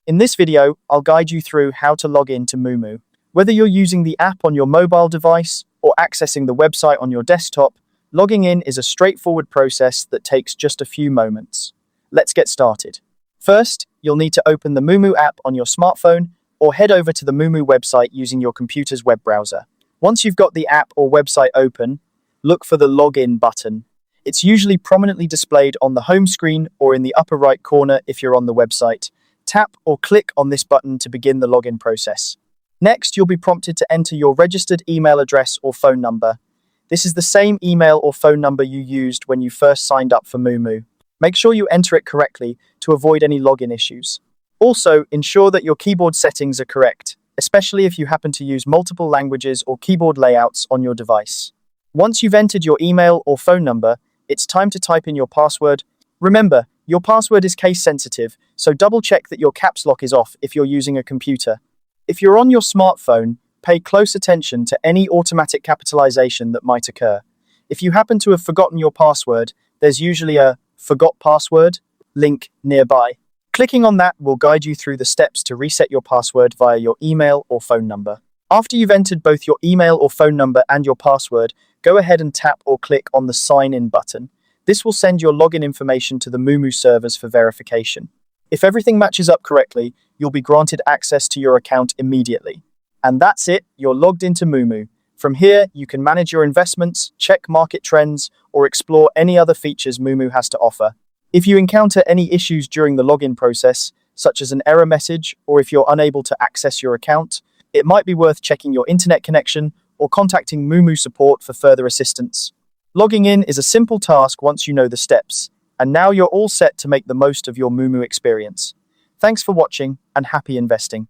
In this video, I'll guide you through how to log in to Moomoo. Whether you're using the app on your mobile device or accessing the website on your desktop, logging in is a straightforward process that takes just a few moments. Let's get started. First, you'll need to open the Moomoo app on your smartphone or head over to the Moomoo website using your computer's web browser. Once you've got the app or website open, look for the Login button. It's usually prominently displayed on the home screen or in the upper right corner if you're on the website. Tap or click on this button to begin the login process. Next, you'll be prompted to enter your registered email address or phone number. This is the same email or phone number you used when you first signed up for Moomoo. Make sure you enter it correctly to avoid any login issues. Also, ensure that your keyboard settings are correct, especially if you happen to use multiple languages or keyboard layouts on your device. Once you've entered your email or phone number, it's time to type in your password. Remember, your password is case sensitive, so double check that your caps lock is off if you're using a computer. If you're on your smartphone, pay close attention to any automatic capitalization that might occur. If you happen to have forgotten your password, there's usually a "Forgot Password" link nearby. Clicking on that will guide you through the steps to reset your password via your email or phone number. After you've entered both your email or phone number and your password, go ahead and tap or click on the Sign In button. This will send your login information to the Moomoo servers for verification. If everything matches up correctly, you'll be granted access to your account immediately. And that's it, you're logged into Moomoo. From here, you can manage your investments, check market trends, or explore any other features Moomoo has to offer. If you encounter any issues during the login process, such as an error message, or if you're unable to access your account, it might be worth checking your internet connection or contacting Moomoo support for further assistance. Logging in is a simple task once you know the steps, and now you're all set to make the most of your Moomoo experience. Thanks for watching, and happy investing.